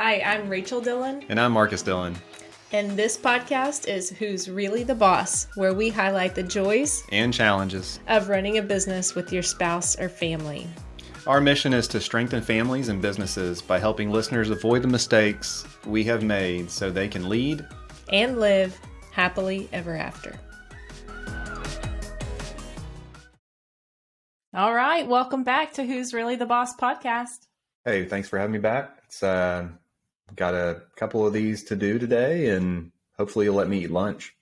Hi, I'm Rachel Dillon. And I'm Marcus Dillon. And this podcast is Who's Really the Boss, where we highlight the joys and challenges of running a business with your spouse or family. Our mission is to strengthen families and businesses by helping listeners avoid the mistakes we have made so they can lead and live happily ever after. All right, welcome back to Who's Really the Boss podcast. Hey, thanks for having me back. It's got a couple of these to do today, and hopefully you'll let me eat lunch.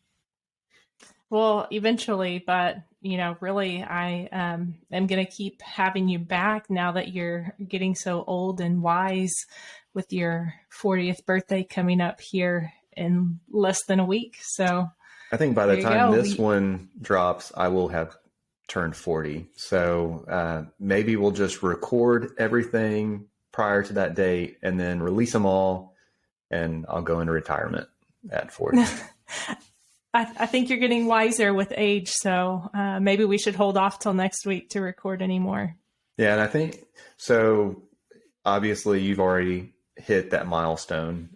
Well, eventually, but really, I am going to keep having you back now that you're getting so old and wise with your 40th birthday coming up here in less than a week. So I think by the time this one drops, I will have turned 40. So maybe we'll just record everything prior to that date and then release them all, and I'll go into retirement at 40. I think you're getting wiser with age, so maybe we should hold off till next week to record anymore. Yeah, and I think, so obviously you've already hit that milestone,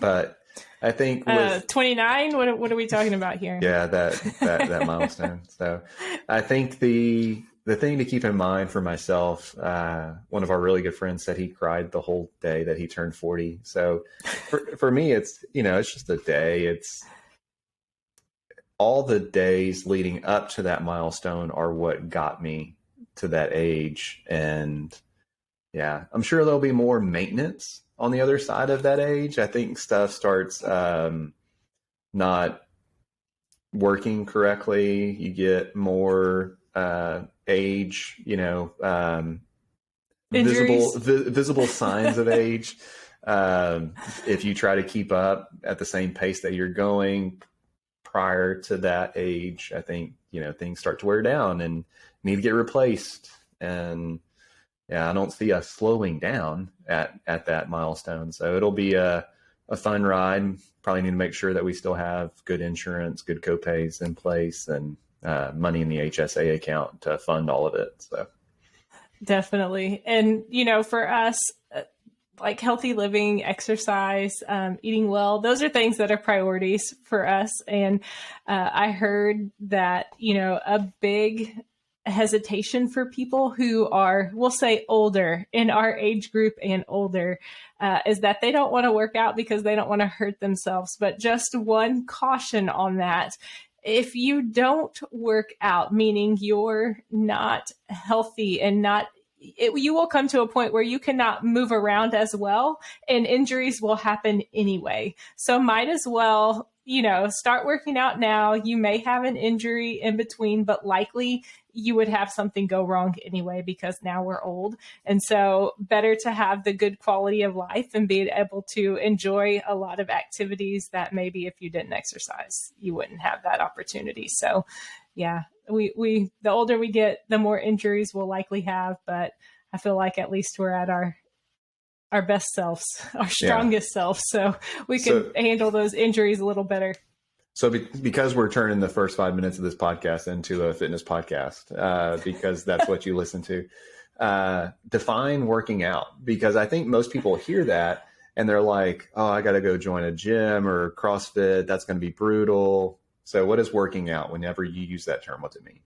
but I think with 29, what are we talking about here? Yeah, that milestone. So I think the thing to keep in mind for myself, one of our really good friends said he cried the whole day that he turned 40. So for me, it's, it's just a day. It's all the days leading up to that milestone are what got me to that age. And yeah, I'm sure there'll be more maintenance on the other side of that age. I think stuff starts not working correctly. You get more age, visible signs of age. If you try to keep up at the same pace that you're going prior to that age, I think, things start to wear down and need to get replaced. And yeah, I don't see us slowing down at that milestone. So it'll be a fun ride. Probably need to make sure that we still have good insurance, good copays in place, and money in the HSA account to fund all of it. So definitely. And, for us, like healthy living, exercise, eating well, those are things that are priorities for us. And I heard that, a big hesitation for people who are, we'll say, older in our age group and older, is that they don't want to work out because they don't want to hurt themselves. But just one caution on that. If you don't work out, meaning you're not healthy and you will come to a point where you cannot move around as well, and injuries will happen anyway. So might as well, start working out now. You may have an injury in between, but likely you would have something go wrong anyway because now we're old. And so better to have the good quality of life and be able to enjoy a lot of activities that maybe if you didn't exercise, you wouldn't have that opportunity. So yeah, we the older we get, the more injuries we'll likely have, but I feel like at least we're at our best selves, our strongest selves. So we can handle those injuries a little better. So because we're turning the first 5 minutes of this podcast into a fitness podcast, because that's what you listen to, define working out, because I think most people hear that and they're like, oh, I got to go join a gym or CrossFit. That's going to be brutal. So what is working out? Whenever you use that term, what's it mean?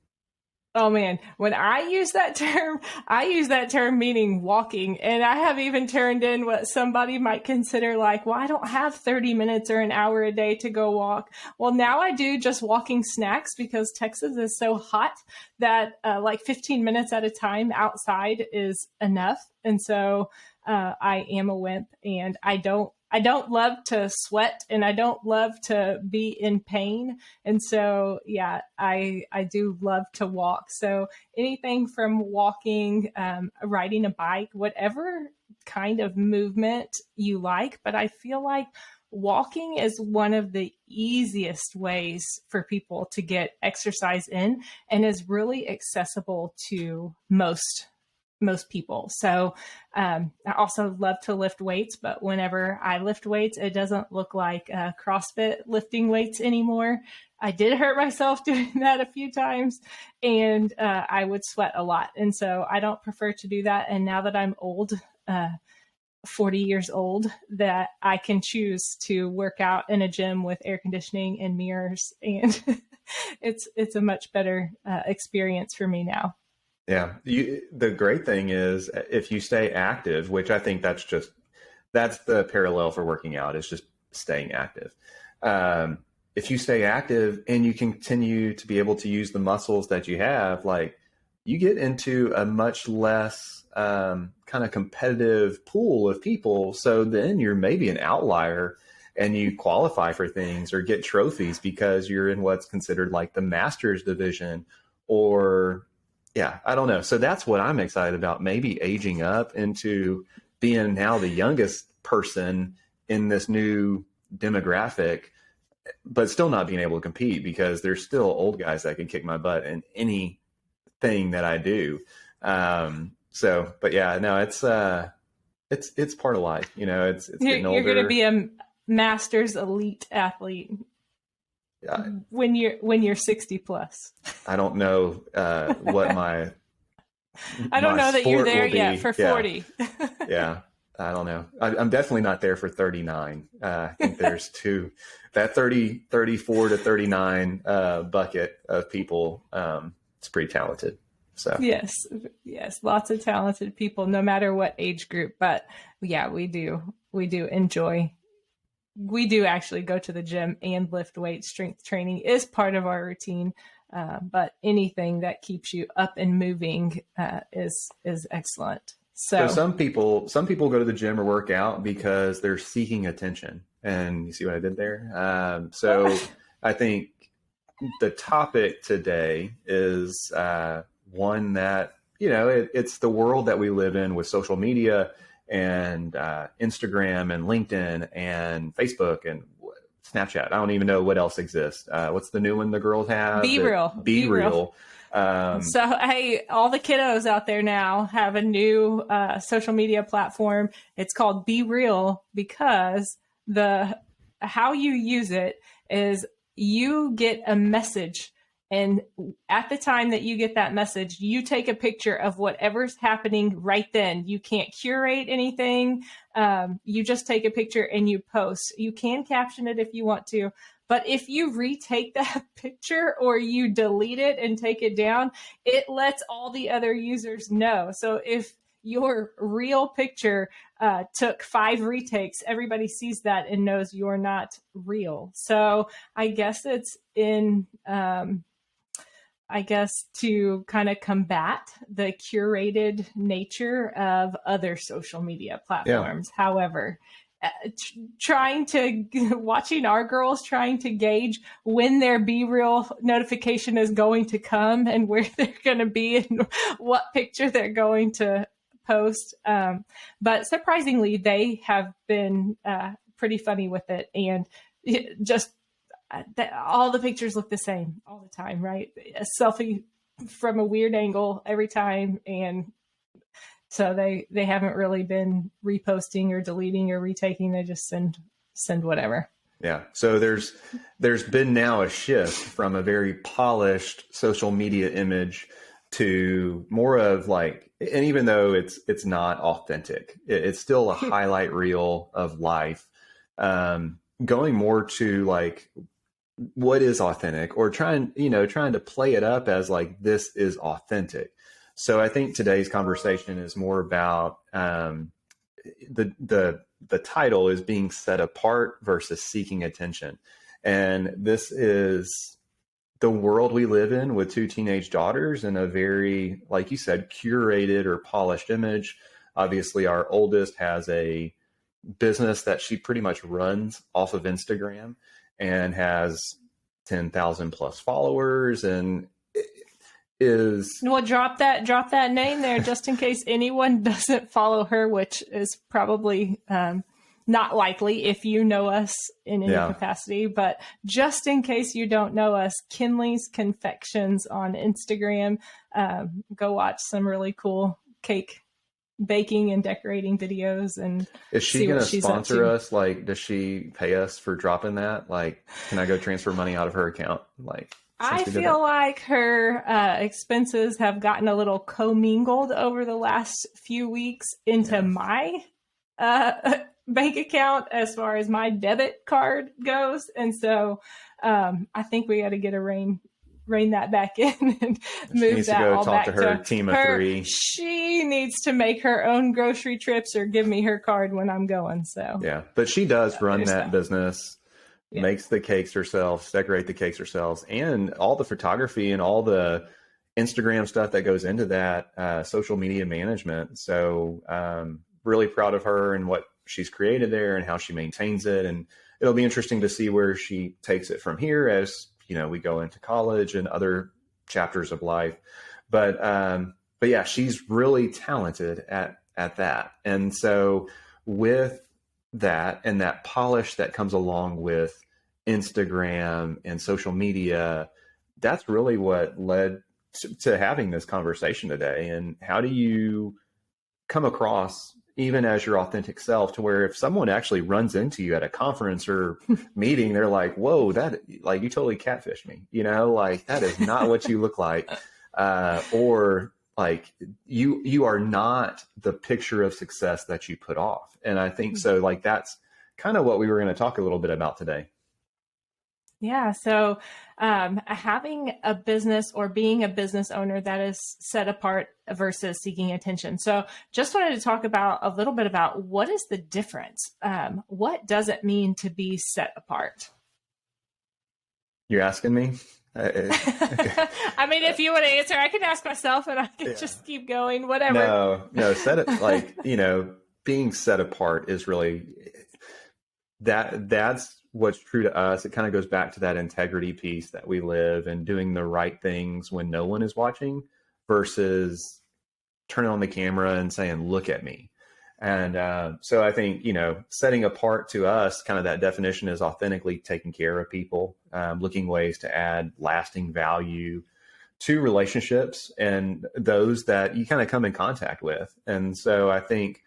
Oh man, when I use that term meaning walking. And I have even turned in what somebody might consider like, well, I don't have 30 minutes or an hour a day to go walk. Well, now I do just walking snacks because Texas is so hot that like 15 minutes at a time outside is enough. And so I am a wimp, and I don't love to sweat, and I don't love to be in pain. And so, yeah, I do love to walk. So anything from walking, riding a bike, whatever kind of movement you like. But I feel like walking is one of the easiest ways for people to get exercise in, and is really accessible to most people. So I also love to lift weights, but whenever I lift weights, it doesn't look like CrossFit lifting weights anymore. I did hurt myself doing that a few times, and I would sweat a lot. And so I don't prefer to do that. And now that I'm old, 40 years old that I can choose to work out in a gym with air conditioning and mirrors. And it's a much better experience for me now. Yeah. The great thing is if you stay active, which I think that's the parallel for working out, is just staying active. If you stay active and you continue to be able to use the muscles that you have, like you get into a much less kind of competitive pool of people. So then you're maybe an outlier and you qualify for things or get trophies because you're in what's considered like the masters division or yeah, I don't know. So that's what I'm excited about, maybe aging up into being now the youngest person in this new demographic, but still not being able to compete because there's still old guys that can kick my butt in anything that I do. But yeah, no, it's part of life. You know, it's getting older. You're going to be a masters elite athlete when you're 60 plus. I don't know what my I don't know that you're there yet for 40. Yeah. I don't know. I'm definitely not there for 39. I think there's that 34 to 39 bucket of people. It's pretty talented. So yes, lots of talented people, no matter what age group. But yeah, we do enjoy. We do actually go to the gym and lift weights. Strength training is part of our routine. But anything that keeps you up and moving is excellent. So some people go to the gym or work out because they're seeking attention. And you see what I did there? So I think the topic today is one that, you know, it's the world that we live in with social media and Instagram and LinkedIn and Facebook and Snapchat. I don't even know what else exists. What's the new one the girls have? Be Real. Be Real. So hey, all the kiddos out there now have a new social media platform. It's called Be Real because how you use it is you get a message, and at the time that you get that message, you take a picture of whatever's happening right then. You can't curate anything. You just take a picture and you post. You can caption it if you want to. But if you retake that picture or you delete it and take it down, it lets all the other users know. So if your real picture took 5 retakes, everybody sees that and knows you're not real. So I guess it's to kind of combat the curated nature of other social media platforms. Yeah. However, watching our girls trying to gauge when their Be Real notification is going to come and where they're going to be and what picture they're going to post. But surprisingly, they have been pretty funny with it, and just all the pictures look the same all the time, right? A selfie from a weird angle every time, and so they haven't really been reposting or deleting or retaking. They just send whatever. Yeah. So there's been now a shift from a very polished social media image to more of like, and even though it's not authentic, it's still a highlight reel of life. Going more to like what is authentic, or trying to play it up as like this is authentic. So I think today's conversation is more about the title is being set apart versus seeking attention. And this is the world we live in with 2 teenage daughters and a very, like you said, curated or polished image. Obviously, our oldest has a business that she pretty much runs off of Instagram and has 10,000 plus followers and drop that name there just in case anyone doesn't follow her, which is probably not likely if you know us in any capacity, but just in case you don't know us, Kinley's Confections on Instagram. Go watch some really cool cake baking and decorating videos. And is she going to sponsor us? Like, does she pay us for dropping that? Like, can I go transfer money out of her account? Like, I feel like her expenses have gotten a little commingled over the last few weeks into my bank account as far as my debit card goes. And so I think we got to get a rein that back in and She move needs to that go all talk back to her team of her. 3. She needs to make her own grocery trips or give me her card when I'm going. So Yeah, but she does run that that. business, Yeah. makes the cakes herself, decorate the cakes herself, and all the photography and all the Instagram stuff that goes into that, social media management. So really proud of her and what she's created there and how she maintains it. And it'll be interesting to see where she takes it from here as, we go into college and other chapters of life. But yeah, she's really talented at that. And so with that and that polish that comes along with Instagram and social media, that's really what led to having this conversation today. And how do you come across even as your authentic self to where if someone actually runs into you at a conference or meeting, they're like, whoa, that, like, you totally catfished me, like that is not what you look like. Or like you are not the picture of success that you put off. And I think so, like, that's kind of what we were going to talk a little bit about today. Yeah. So having a business or being a business owner that is set apart versus seeking attention. So just wanted to talk about a little bit about what is the difference? What does it mean to be set apart? You're asking me? I mean, if you want to answer, I can ask myself and I can just keep going, whatever. No, set it like, being set apart is really that's what's true to us. It kind of goes back to that integrity piece that we live and doing the right things when no one is watching versus turning on the camera and saying, look at me. And so I think, setting apart to us, kind of that definition is authentically taking care of people, looking ways to add lasting value to relationships and those that you kind of come in contact with. And so I think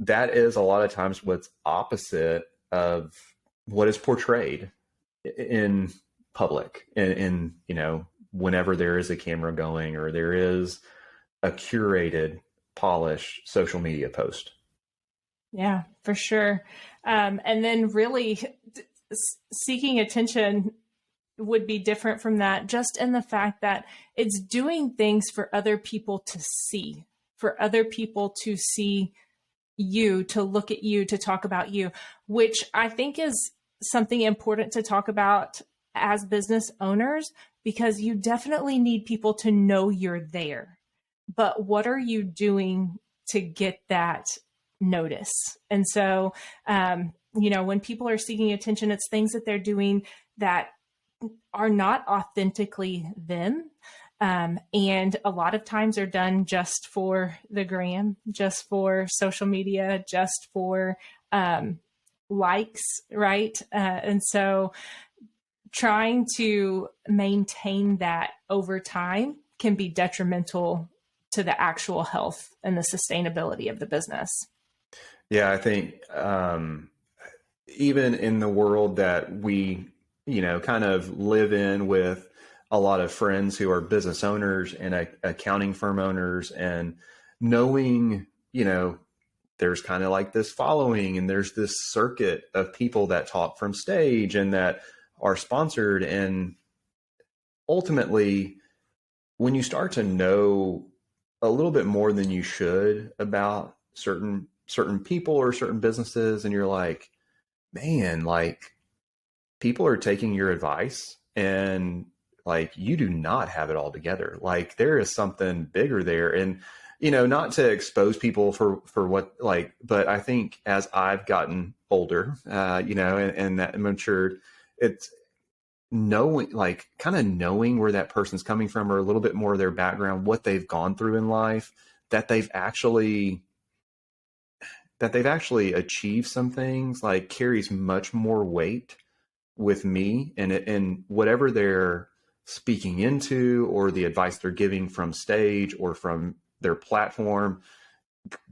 that is a lot of times what's opposite of what is portrayed in public in whenever there is a camera going or there is a curated, polished social media post. Yeah, for sure. And then really seeking attention would be different from that, just in the fact that it's doing things for other people to see, for other people to see you, to look at you, to talk about you, which I think is something important to talk about as business owners, because you definitely need people to know you're there. But what are you doing to get that notice? And so, when people are seeking attention, it's things that they're doing that are not authentically them. And a lot of times are done just for the gram, just for social media, just for likes, right? And so trying to maintain that over time can be detrimental to the actual health and the sustainability of the business. Yeah, I think even in the world that we, kind of live in with a lot of friends who are business owners and accounting firm owners, and knowing, there's kind of like this following and there's this circuit of people that talk from stage and that are sponsored. And ultimately, when you start to know a little bit more than you should about certain people or certain businesses, and you're like, man, like, people are taking your advice and like, you do not have it all together. Like, there is something bigger there. And, not to expose people for what, like, but I think as I've gotten older, and that matured, it's knowing, like, kind of knowing where that person's coming from, or a little bit more of their background, what they've gone through in life, that they've actually achieved some things, like, carries much more weight with me, and whatever they're speaking into or the advice they're giving from stage or from their platform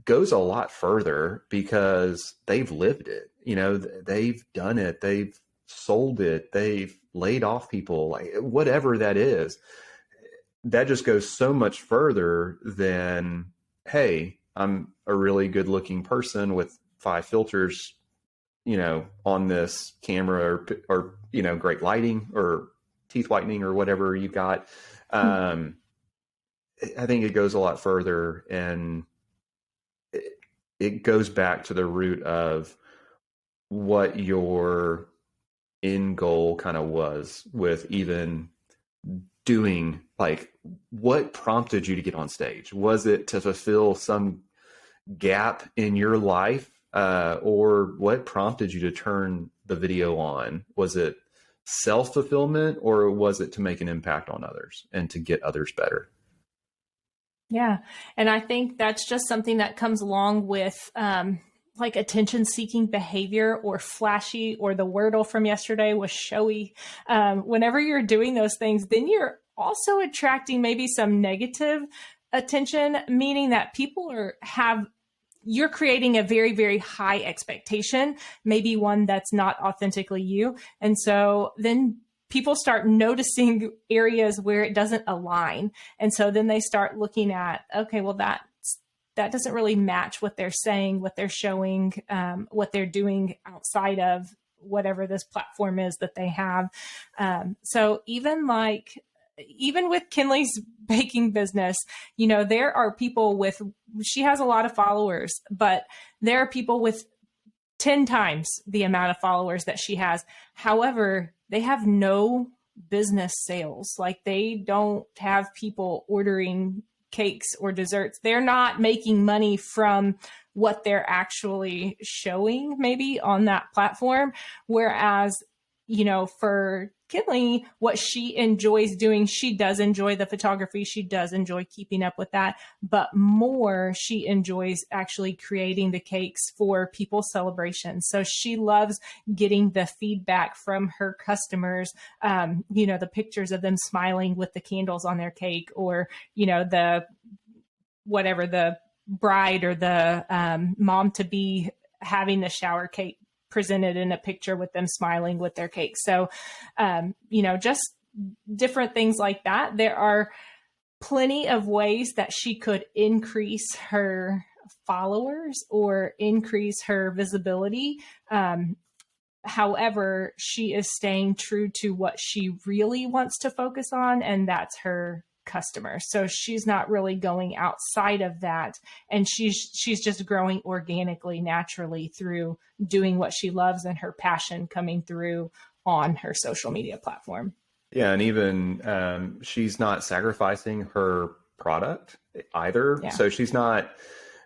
goes a lot further because they've lived it. They've done it. They've sold it. They've laid off people, like, whatever that is. That just goes so much further than, hey, I'm a really good looking person with 5 filters, on this camera, or great lighting or teeth whitening or whatever you got. I think it goes a lot further, and it goes back to the root of what your end goal kind of was with even doing, like, what prompted you to get on stage? Was it to fulfill some gap in your life, or what prompted you to turn the video on? Was it self-fulfillment, or was it to make an impact on others and to get others better? Yeah. And I think that's just something that comes along with like attention seeking behavior, or flashy, or the Wordle from yesterday was showy. Whenever you're doing those things, then you're also attracting maybe some negative attention, meaning that people you're creating a very, very high expectation, maybe one that's not authentically you. And so then people start noticing areas where it doesn't align. And so then they start looking at, okay, well, that doesn't really match what they're saying, what they're showing, what they're doing outside of whatever this platform is that they have. So even with Kinley's baking business, there are people she has a lot of followers, but there are people with 10 times the amount of followers that she has. However, they have no business sales. Like, they don't have people ordering cakes or desserts. They're not making money from what they're actually showing maybe on that platform. Whereas, for Kinley, what she enjoys doing, she does enjoy the photography. She does enjoy keeping up with that, but more, she enjoys actually creating the cakes for people's celebrations. So she loves getting the feedback from her customers, the pictures of them smiling with the candles on their cake, or, the bride or the mom to be having the shower cake presented in a picture with them smiling with their cake. So, just different things like that. There are plenty of ways that she could increase her followers or increase her visibility. However, she is staying true to what she really wants to focus on, and that's her customer. So she's not really going outside of that, and she's just growing organically, naturally, through doing what she loves and her passion coming through on her social media platform. Yeah, and even she's not sacrificing her product either. Yeah. So she's not.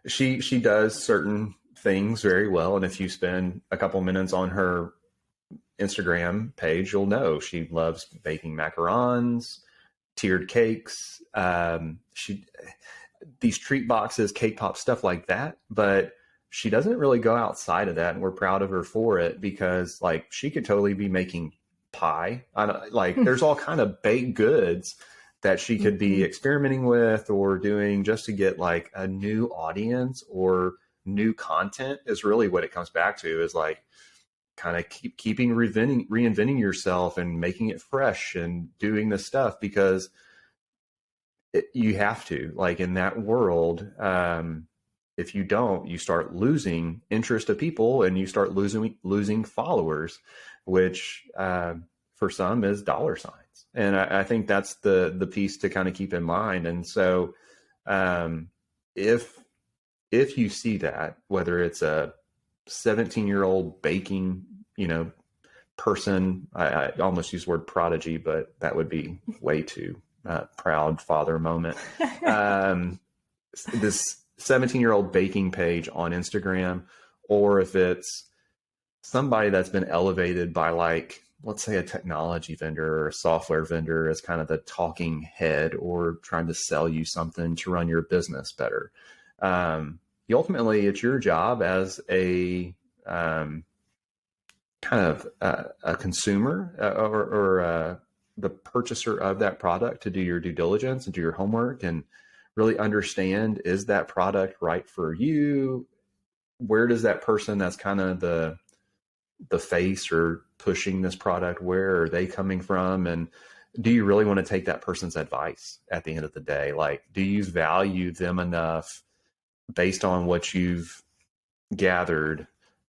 She does certain things very well, and if you spend a couple minutes on her Instagram page, you'll know she loves baking macarons, tiered cakes, these treat boxes, cake pops, stuff like that. But she doesn't really go outside of that, and we're proud of her for it, because like, she could totally be making pie. There's all kind of baked goods that she could be experimenting with or doing just to get like a new audience or new content, is really what it comes back to, is like kind of keeping reinventing yourself and making it fresh and doing this stuff, because you have to, like, in that world, if you don't, you start losing interest of people, and you start losing followers, which for some is dollar signs. And I think that's the piece to kind of keep in mind. And so if you see that, whether it's a 17-year-old baking, person, I almost use the word prodigy, but that would be way too proud father moment. This 17-year-old baking page on Instagram, or if it's somebody that's been elevated by, like, let's say a technology vendor or a software vendor as kind of the talking head, or trying to sell you something to run your business better. Ultimately, it's your job as a kind of a consumer or the purchaser of that product, to do your due diligence and do your homework and really understand, is that product right for you? Where does that person that's kind of the face or pushing this product, where are they coming from? And do you really want to take that person's advice at the end of the day? Like, do you value them enough based on what you've gathered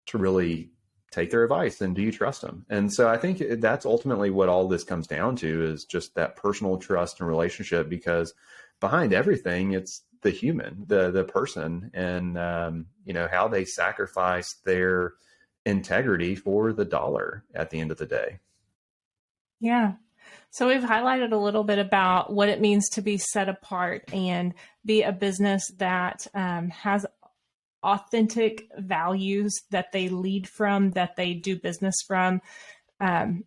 to really take their advice, and do you trust them? And so I think that's ultimately what all this comes down to, is just that personal trust and relationship, because behind everything, it's the human, the person, and how they sacrifice their integrity for the dollar at the end of the day. Yeah. So we've highlighted a little bit about what it means to be set apart and be a business that has authentic values that they lead from, that they do business from. And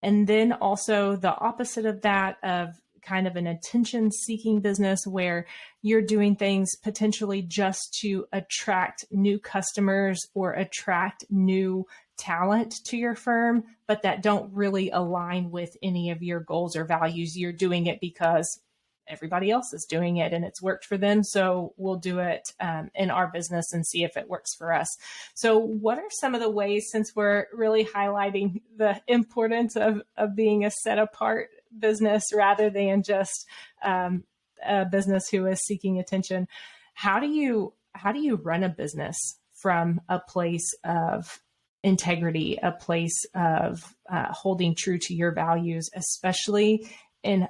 then also the opposite of that, of kind of an attention seeking business where you're doing things potentially just to attract new customers or attract new talent to your firm, but that don't really align with any of your goals or values. You're doing it because everybody else is doing it and it's worked for them. So we'll do it in our business and see if it works for us. So what are some of the ways, since we're really highlighting the importance of being a set apart business rather than just a business who is seeking attention, how do you run a business from a place of integrity, a place of holding true to your values, especially in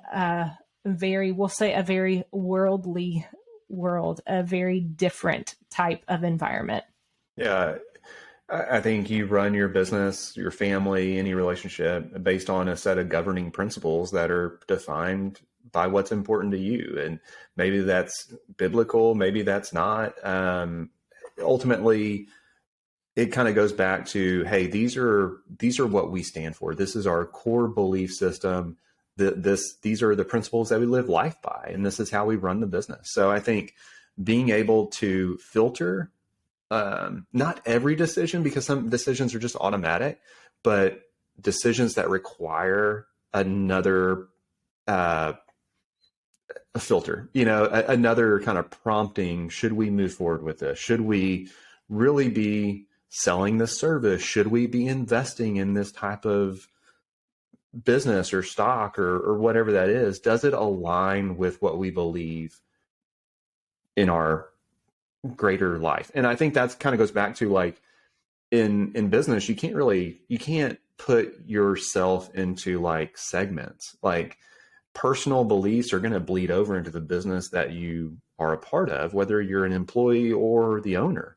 we'll say a very worldly world, a very different type of environment? Yeah, I think you run your business, your family, any relationship based on a set of governing principles that are defined by what's important to you. And maybe that's biblical, maybe that's not. Ultimately, it kind of goes back to, hey, these are what we stand for. This is our core belief system. These are the principles that we live life by, and this is how we run the business. So I think being able to filter, not every decision, because some decisions are just automatic, but decisions that require another a filter, another kind of prompting. Should we move forward with this? Should we really be selling this service? Should we be investing in this type of business or stock or whatever that is? Does it align with what we believe in our greater life? And I think that's kind of goes back to, like, in business, you can't put yourself into like segments. Like, personal beliefs are going to bleed over into the business that you are a part of, whether you're an employee or the owner.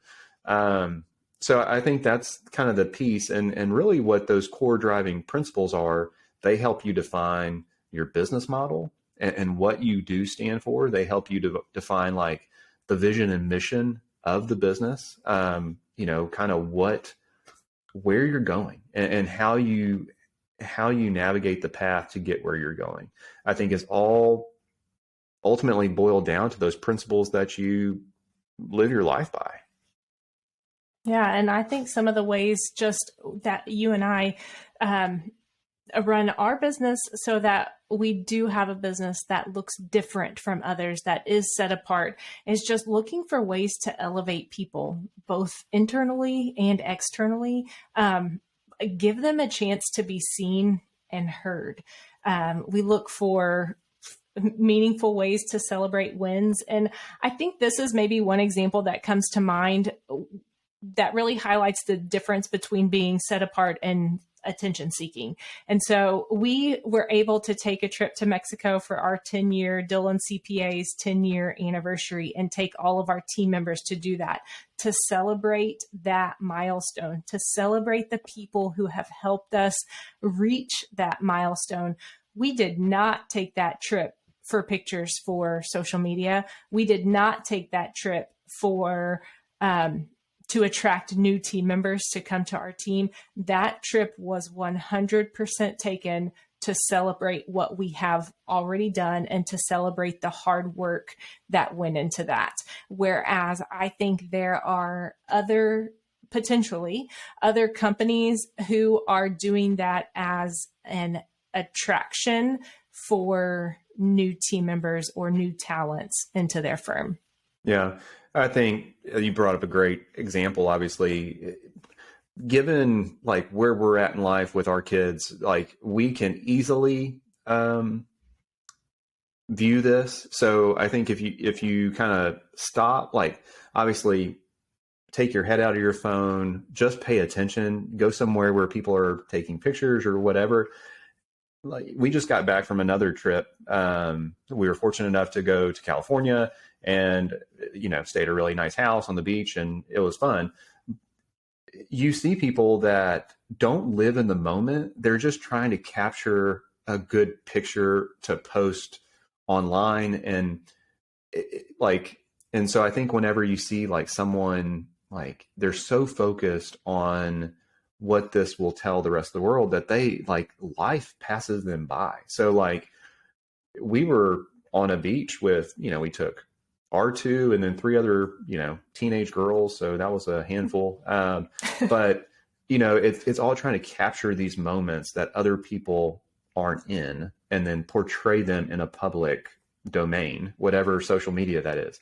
So I think that's kind of the piece, and really what those core driving principles are. They help you define your business model and what you do stand for. They help you to define like the vision and mission of the business, kind of where you're going and how you navigate the path to get where you're going. I think is all ultimately boiled down to those principles that you live your life by. Yeah. And I think some of the ways just that you and I run our business so that we do have a business that looks different from others, that is set apart, is just looking for ways to elevate people, both internally and externally. Give them a chance to be seen and heard. We look for meaningful ways to celebrate wins. And I think this is maybe one example that comes to mind that really highlights the difference between being set apart and attention seeking. And so we were able to take a trip to Mexico for our 10-year Dillon CPA's 10-year anniversary and take all of our team members to do that, to celebrate that milestone, to celebrate the people who have helped us reach that milestone. We did not take that trip for pictures for social media. We did not take that trip for to attract new team members to come to our team. That trip was 100% taken to celebrate what we have already done and to celebrate the hard work that went into that. Whereas I think there are potentially other companies who are doing that as an attraction for new team members or new talents into their firm. Yeah, I think you brought up a great example. Obviously, given like where we're at in life with our kids, like we can easily view this. So I think if you kind of stop, like obviously take your head out of your phone, just pay attention, go somewhere where people are taking pictures or whatever. Like, we just got back from another trip. We were fortunate enough to go to California and, stay at a really nice house on the beach, and it was fun. You see people that don't live in the moment. They're just trying to capture a good picture to post online. And and so I think whenever you see like someone, like, they're so focused on what this will tell the rest of the world that they, like, life passes them by. So like, we were on a beach with, we took R2 and then 3 other, teenage girls. So that was a handful. But, it's all trying to capture these moments that other people aren't in, and then portray them in a public domain, whatever social media that is.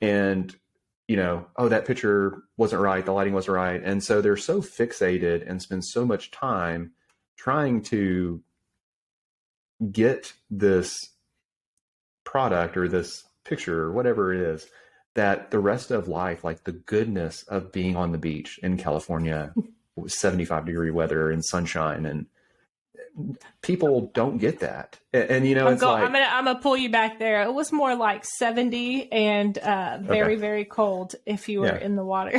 And, oh, that picture wasn't right, the lighting wasn't right. And so they're so fixated and spend so much time trying to get this product or this picture or whatever it is, that the rest of life, like the goodness of being on the beach in California with 75-degree weather and sunshine, and people don't get that. And I'm gonna pull you back there. It was more like 70 and very, very cold if you were in the water.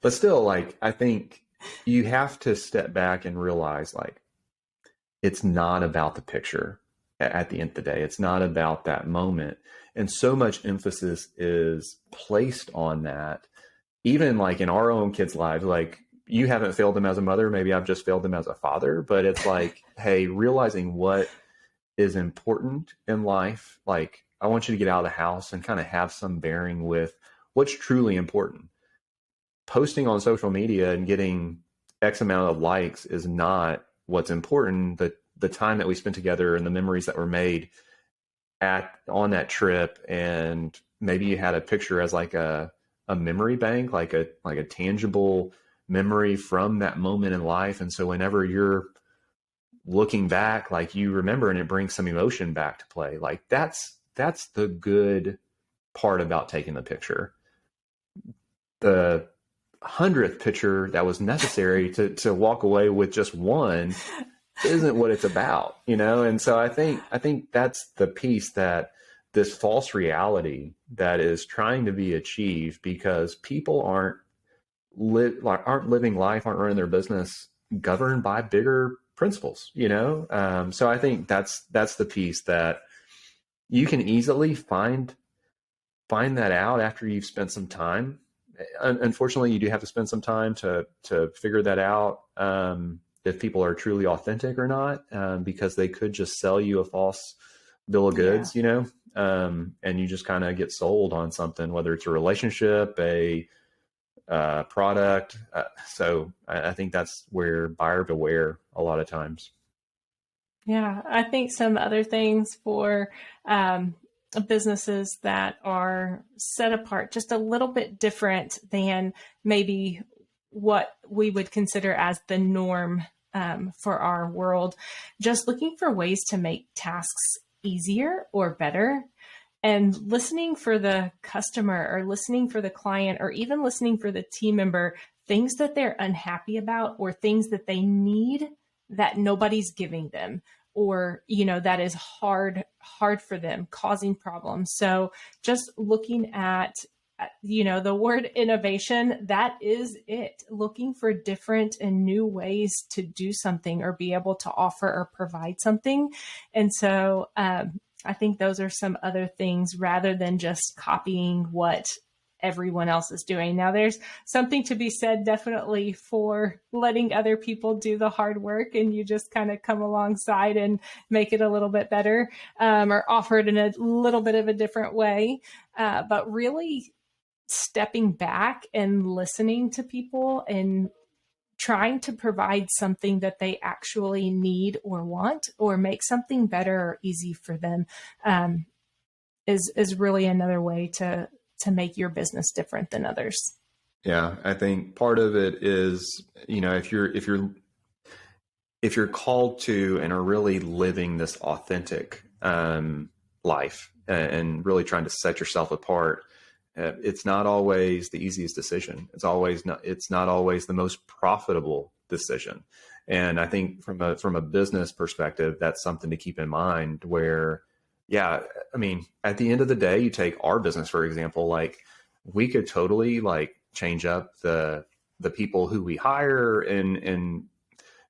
But still, like, I think you have to step back and realize, like, it's not about the picture at the end of the day. It's not about that moment. And so much emphasis is placed on that, even like in our own kids' lives. Like, you haven't failed them as a mother. Maybe I've just failed them as a father, but it's like, hey, realizing what is important in life. Like, I want you to get out of the house and kind of have some bearing with what's truly important. Posting on social media and getting X amount of likes is not what's important. The time that we spent together and the memories that were made on that trip, and maybe you had a picture as like a memory bank, like a tangible memory from that moment in life. And so whenever you're looking back, like, you remember, and it brings some emotion back to play. Like, that's the good part about taking the picture. The 100th picture that was necessary to walk away with just one isn't what it's about, And so I think that's the piece, that this false reality that is trying to be achieved because people aren't living life, aren't running their business governed by bigger principles, So I think that's the piece that you can easily find that out after you've spent some time. Unfortunately, you do have to spend some time to figure that out, if people are truly authentic or not, because they could just sell you a false bill of goods, and you just kind of get sold on something, whether it's a relationship, a product. So I think that's where buyer beware a lot of times. Yeah, I think some other things for businesses that are set apart just a little bit different than maybe what we would consider as the norm for our world, just looking for ways to make tasks easier or better, and listening for the customer or listening for the client or even listening for the team member, things that they're unhappy about or things that they need that nobody's giving them, or, that is hard for them, causing problems. So just looking at, the word innovation, that is it. Looking for different and new ways to do something or be able to offer or provide something. And so I think those are some other things rather than just copying what everyone else is doing. Now, there's something to be said definitely for letting other people do the hard work, and you just kind of come alongside and make it a little bit better, or offer it in a little bit of a different way. But really stepping back and listening to people and trying to provide something that they actually need or want, or make something better or easy for them, is really another way to make your business different than others. Yeah, I think part of it is, if you're called to and are really living this authentic life and really trying to set yourself apart, It's not always the easiest decision. It's not always the most profitable decision. And I think from a business perspective, that's something to keep in mind where, yeah, I mean, at the end of the day, you take our business, for example, like we could totally like change up the people who we hire and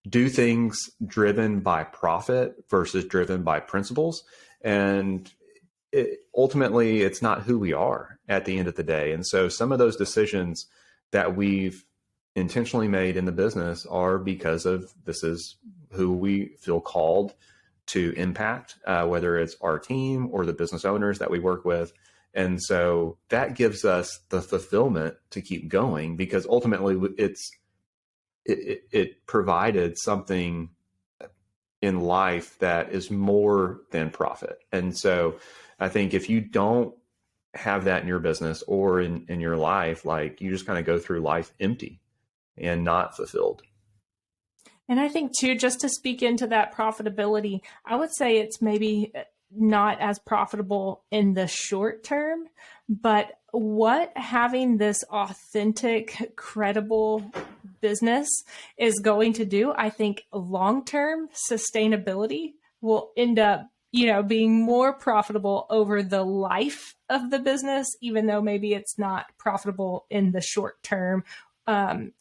do things driven by profit versus driven by principles. And ultimately, it's not who we are at the end of the day. And so some of those decisions that we've intentionally made in the business are because of this is who we feel called to impact, whether it's our team or the business owners that we work with. And so that gives us the fulfillment to keep going because ultimately it provided something in life that is more than profit. And so I think if you don't have that in your business or in your life, like you just kind of go through life empty and not fulfilled. And I think too, just to speak into that profitability, I would say it's maybe not as profitable in the short term, but what having this authentic, credible business is going to do, I think long-term sustainability will end up, being more profitable over the life of the business, even though maybe it's not profitable in the short term.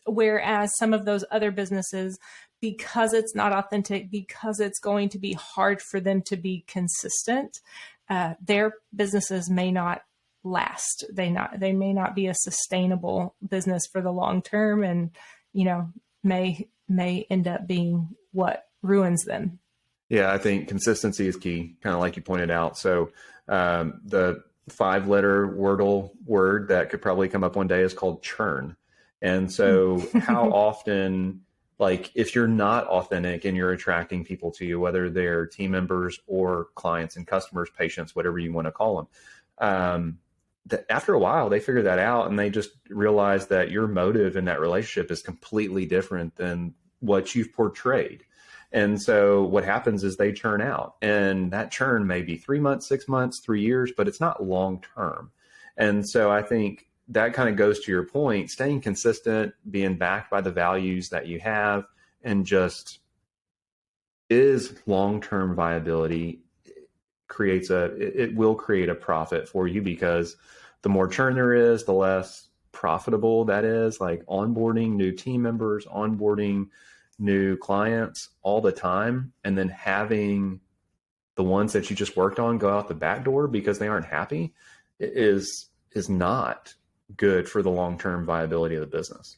Whereas some of those other businesses, because it's not authentic, because it's going to be hard for them to be consistent, their businesses may not last. They may not be a sustainable business for the long term, and may end up being what ruins them. Yeah, I think consistency is key, kind of like you pointed out. So the 5-letter Wordle word that could probably come up one day is called churn. And so how often, like if you're not authentic and you're attracting people to you, whether they're team members or clients and customers, patients, whatever you want to call them, after a while, they figure that out and they just realize that your motive in that relationship is completely different than what you've portrayed. And so what happens is they churn out, and that churn may be 3 months, 6 months, 3 years, but it's not long term. And so I think that kind of goes to your point, staying consistent, being backed by the values that you have, and just is long-term viability it will create a profit for you, because the more churn there is, the less profitable that is, like onboarding new team members, onboarding new clients all the time, and then having the ones that you just worked on go out the back door because they aren't happy is not good for the long-term viability of the business.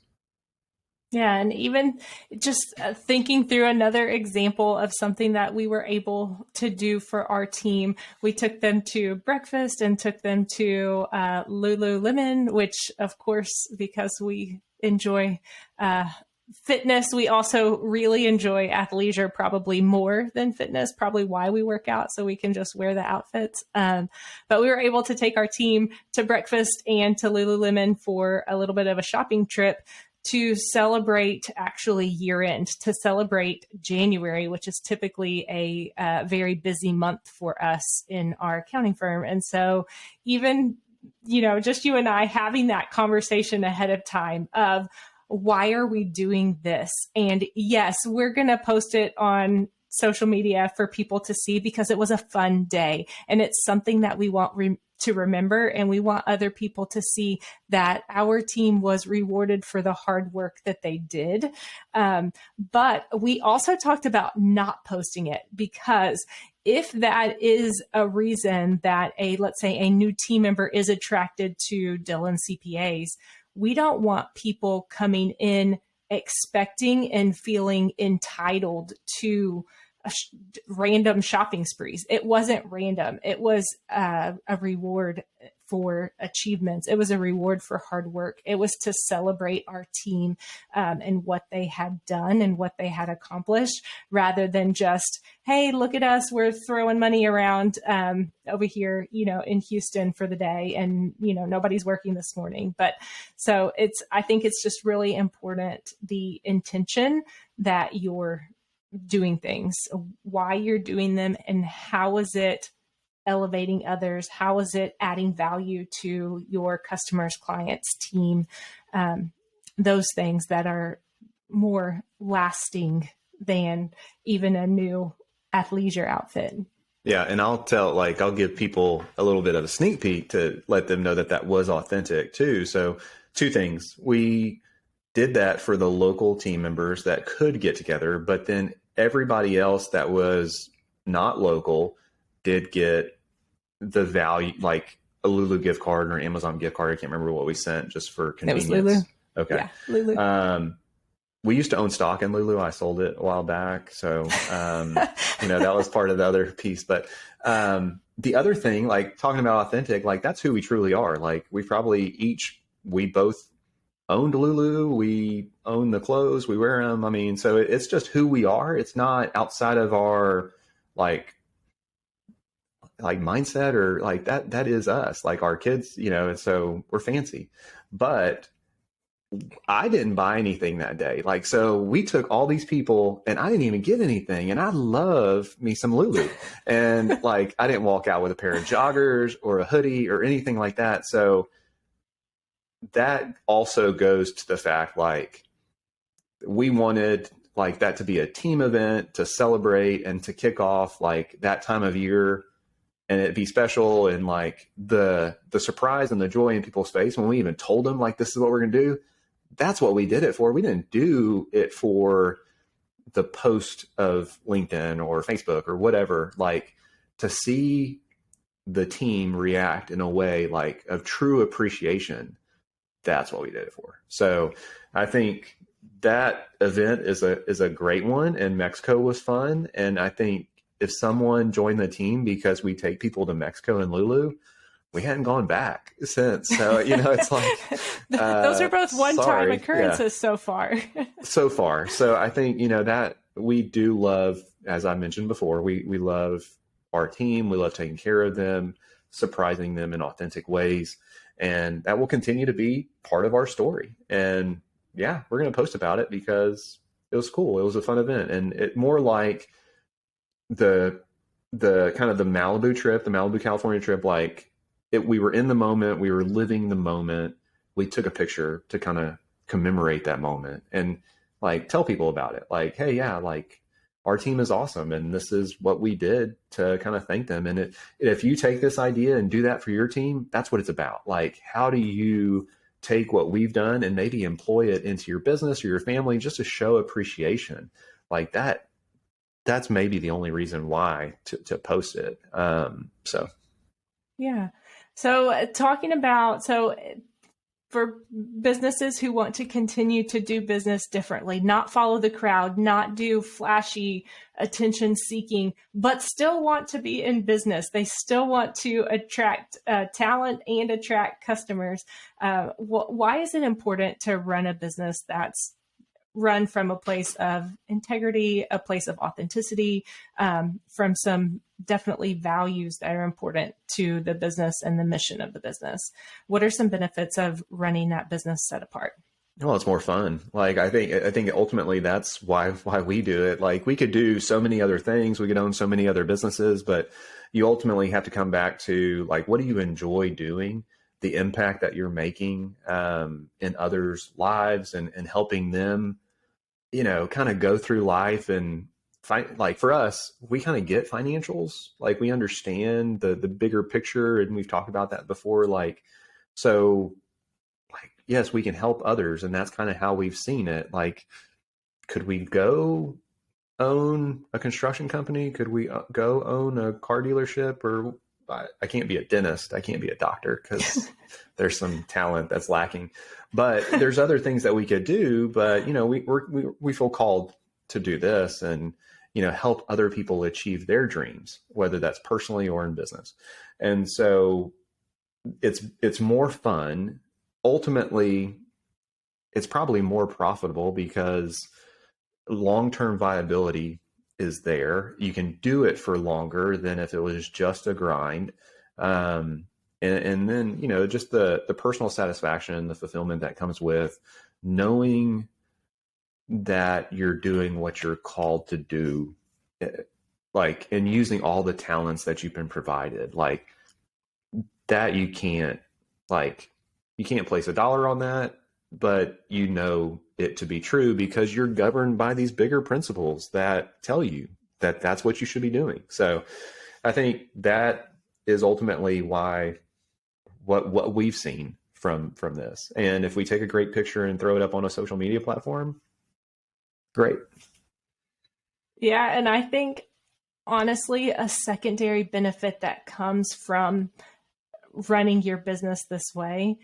Yeah. And even just thinking through another example of something that we were able to do for our team, we took them to breakfast and took them to Lululemon, which of course, because we enjoy fitness, we also really enjoy athleisure probably more than fitness, probably why we work out, so we can just wear the outfits. But we were able to take our team to breakfast and to Lululemon for a little bit of a shopping trip to celebrate actually year end, to celebrate January, which is typically a very busy month for us in our accounting firm. And so even, just you and I having that conversation ahead of time of, why are we doing this? And yes, we're going to post it on social media for people to see because it was a fun day. And it's something that we want to remember. And we want other people to see that our team was rewarded for the hard work that they did. But we also talked about not posting it, because if that is a reason that let's say a new team member is attracted to Dillon CPAs, we don't want people coming in expecting and feeling entitled to random shopping sprees. It wasn't random. It was a reward for achievements. It was a reward for hard work. It was to celebrate our team and what they had done and what they had accomplished, rather than just, hey, look at us, we're throwing money around over here, in Houston for the day, and nobody's working this morning. But so I think it's just really important, the intention that you're doing things, why you're doing them, and how is it elevating others? How is it adding value to your customers, clients, team? Those things that are more lasting than even a new athleisure outfit. Yeah. And I'll give people a little bit of a sneak peek to let them know that that was authentic too. So two things. We did that for the local team members that could get together, but then everybody else that was not local did get the value, like a Lulu gift card or an Amazon gift card. I can't remember what we sent just for convenience. It was Lulu. Okay. Yeah, Lulu. We used to own stock in Lulu. I sold it a while back. So, that was part of the other piece. But the other thing, like talking about authentic, like that's who we truly are. Like we both owned Lulu. We own the clothes. We wear them. I mean, so it's just who we are. It's not outside of our like mindset or like that is us, like our kids, and so we're fancy. But I didn't buy anything that day. Like, so we took all these people and I didn't even get anything. And I love me some Lulu. And like, I didn't walk out with a pair of joggers or a hoodie or anything like that. So that also goes to the fact, like, we wanted like that to be a team event to celebrate and to kick off like that time of year and it'd be special. And like the surprise and the joy in people's face when we even told them like, this is what we're going to do. That's what we did it for. We didn't do it for the post of LinkedIn or Facebook or whatever, like to see the team react in a way like of true appreciation. That's what we did it for. So I think that event is a great one, and Mexico was fun. And I think if someone joined the team because we take people to Mexico and Lulu, we hadn't gone back since. So, it's like, those are both one-time occurrences so far. So far. So I think, that we do love, as I mentioned before, we love our team. We love taking care of them, surprising them in authentic ways. And that will continue to be part of our story. And yeah, we're going to post about it because it was cool. It was a fun event. And it more like the kind of the Malibu trip, the Malibu, California trip, like, we were in the moment, we were living the moment. We took a picture to kind of commemorate that moment and like tell people about it. Like, hey, yeah, like our team is awesome. And this is what we did to kind of thank them. And if you take this idea and do that for your team, that's what it's about. Like, how do you take what we've done and maybe employ it into your business or your family just to show appreciation like that? That's maybe the only reason why to post it. Yeah. So talking about, for businesses who want to continue to do business differently, not follow the crowd, not do flashy attention seeking, but still want to be in business. They still want to attract talent and attract customers. Why is it important to run a business that's run from a place of integrity, a place of authenticity, from some definitely values that are important to the business and the mission of the business? What are some benefits of running that business set apart? Well, it's more fun. Like, I think ultimately that's why we do it. Like, we could do so many other things. We could own so many other businesses, but you ultimately have to come back to like, what do you enjoy doing? The impact that you're making in others' lives and helping them, kind of go through life and find, like for us, we kind of get financials, like we understand the bigger picture. And we've talked about that before. Like, so like, yes, we can help others. And that's kind of how we've seen it. Like, could we go own a construction company? Could we go own a car dealership? Or I can't be a dentist. I can't be a doctor because there's some talent that's lacking. But there's other things that we could do. But we feel called to do this and help other people achieve their dreams, whether that's personally or in business. And so it's more fun. Ultimately, it's probably more profitable because long-term viability is there. You can do it for longer than if it was just a grind. And then, just the personal satisfaction and the fulfillment that comes with knowing that you're doing what you're called to do like, and using all the talents that you've been provided, like that like, you can't place a dollar on that, but you know it to be true because you're governed by these bigger principles that tell you that that's what you should be doing. So I think that is ultimately why what we've seen from this. And if we take a great picture and throw it up on a social media platform, great. Yeah, and I think honestly, a secondary benefit that comes from running your business this way,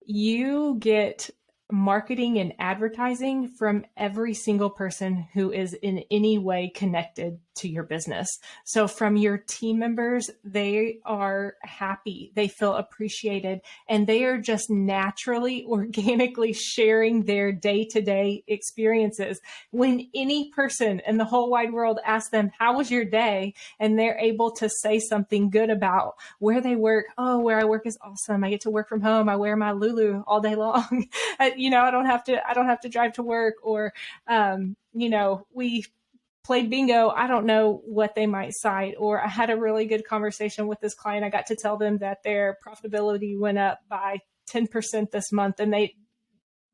you get marketing and advertising from every single person who is in any way connected to your business. So from your team members, they are happy, they feel appreciated, and they are just naturally, organically sharing their day-to-day experiences. When any person in the whole wide world asks them, how was your day? And they're able to say something good about where they work. Oh, where I work is awesome. I get to work from home. I wear my Lulu all day long. I don't have to drive to work, or, we played bingo. I don't know what they might cite, or I had a really good conversation with this client. I got to tell them that their profitability went up by 10% this month, and they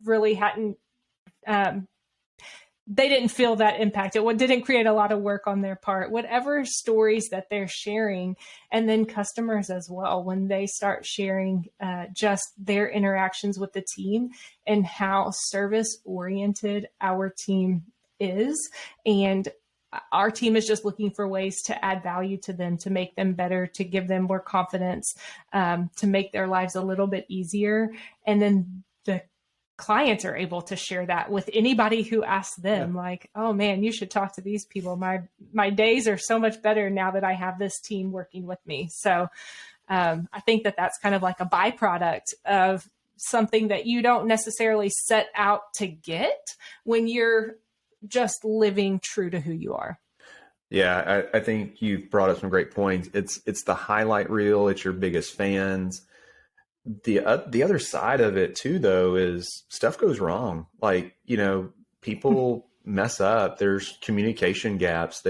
really hadn't, they didn't feel that impact. It didn't create a lot of work on their part. Whatever stories that they're sharing, and then customers as well, when they start sharing just their interactions with the team and how service oriented our team is. And our team is just looking for ways to add value to them, to make them better, to give them more confidence, to make their lives a little bit easier. And then the clients are able to share that with anybody who asks them, like, oh man, you should talk to these people. My days are so much better now that I have this team working with me. So I think that that's kind of like a byproduct of something that you don't necessarily set out to get when you're just living true to who you are. Yeah, I think you've brought up some great points. It's the highlight reel. It's your biggest fans. The other side of it too, though, is stuff goes wrong. Like, people mess up. There's communication gaps.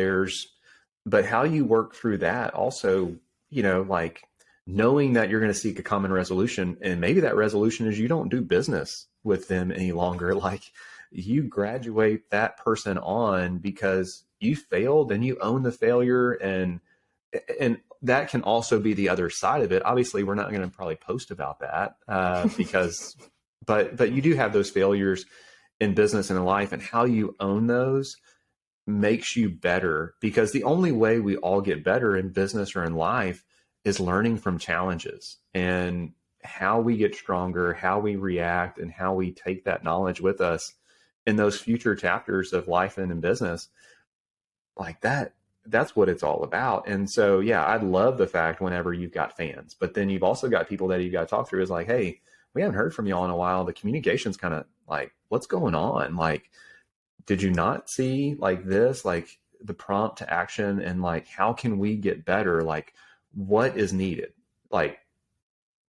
But how you work through that also, like knowing that you're going to seek a common resolution, and maybe that resolution is you don't do business with them any longer. Like, you graduate that person on because you failed and you own the failure, and that can also be the other side of it. Obviously, we're not going to probably post about that because, but you do have those failures in business and in life, and how you own those makes you better, because the only way we all get better in business or in life is learning from challenges, and how we get stronger, how we react, and how we take that knowledge with us in those future chapters of life and in business. Like that's what it's all about. And so, yeah, I love the fact whenever you've got fans, but then you've also got people that you've got to talk through is like, hey, we haven't heard from y'all in a while. The communication's kind of like, what's going on? Like, did you not see like this, like the prompt to action, and like, how can we get better? Like, what is needed, like,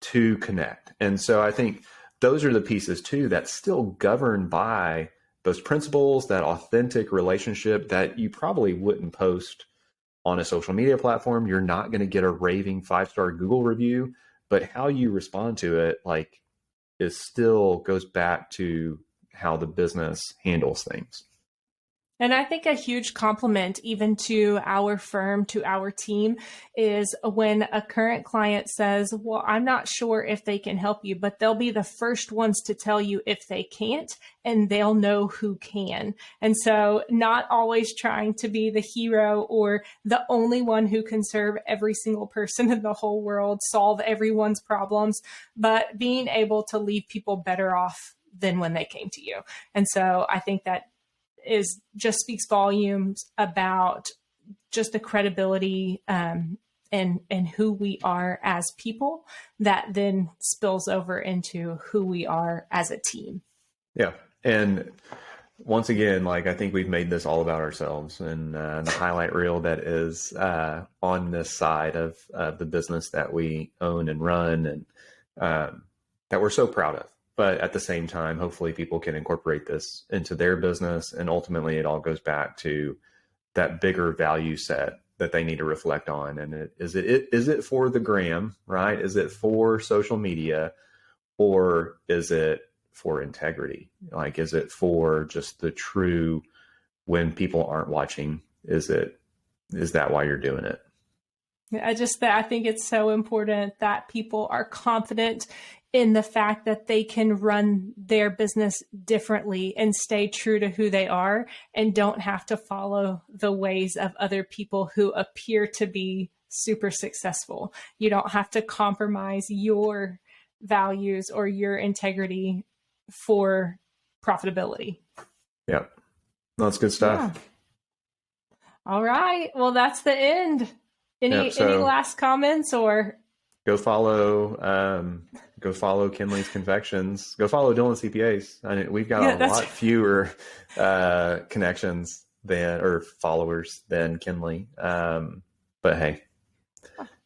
to connect? And so I think those are the pieces too, that's still governed by those principles, that authentic relationship that you probably wouldn't post on a social media platform. You're not going to get a raving 5-star Google review, but how you respond to it, like, is still goes back to how the business handles things. And I think a huge compliment even to our firm, to our team, is when a current client says, well, I'm not sure if they can help you, but they'll be the first ones to tell you if they can't, and they'll know who can. And so not always trying to be the hero or the only one who can serve every single person in the whole world, solve everyone's problems, but being able to leave people better off than when they came to you. And so I think that just speaks volumes about just the credibility and who we are as people, that then spills over into who we are as a team. Yeah. And once again, like, I think we've made this all about ourselves, and the highlight reel that is on this side of the business that we own and run, and that we're so proud of. But at the same time, hopefully people can incorporate this into their business. And ultimately, it all goes back to that bigger value set that they need to reflect on. And is it for the gram, right? Is it for social media, or is it for integrity? Like, is it for just the true, when people aren't watching, is that why you're doing it? I think it's so important that people are confident in the fact that they can run their business differently and stay true to who they are and don't have to follow the ways of other people who appear to be super successful. You don't have to compromise your values or your integrity for profitability. Yeah. That's good stuff. Yeah. All right. Well, that's the end. Any last comments, or go follow Kinley's Confections. Go follow Dylan CPAs. I mean, we've got a lot fewer connections or followers than Kinley. But hey,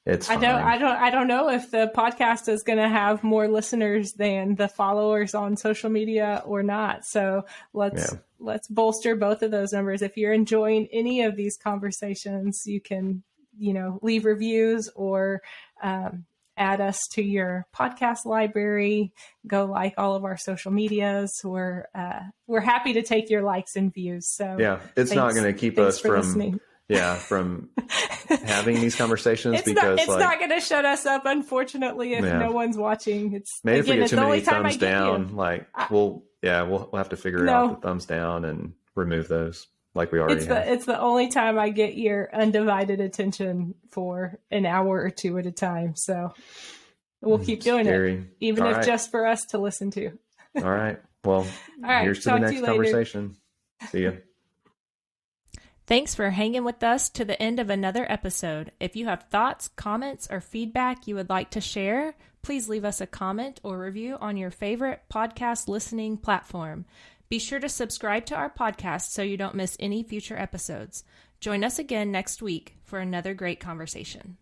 it's fine. I don't know if the podcast is going to have more listeners than the followers on social media or not. So let's bolster both of those numbers. If you're enjoying any of these conversations, you can leave reviews or add us to your podcast library. Go like all of our social medias. We're happy to take your likes and views. So it's not going to keep us from listening. From having these conversations, it's not going to shut us up, unfortunately, if no one's watching. It's maybe if we get too many thumbs down, we'll have to figure out the thumbs down and remove those. Like we already have. It's the only time I get your undivided attention for an hour or two at a time. So we'll keep doing it, even if just for us to listen to. All right. Well, here's to the next conversation. See ya. Thanks for hanging with us to the end of another episode. If you have thoughts, comments, or feedback you would like to share, please leave us a comment or review on your favorite podcast listening platform. Be sure to subscribe to our podcast so you don't miss any future episodes. Join us again next week for another great conversation.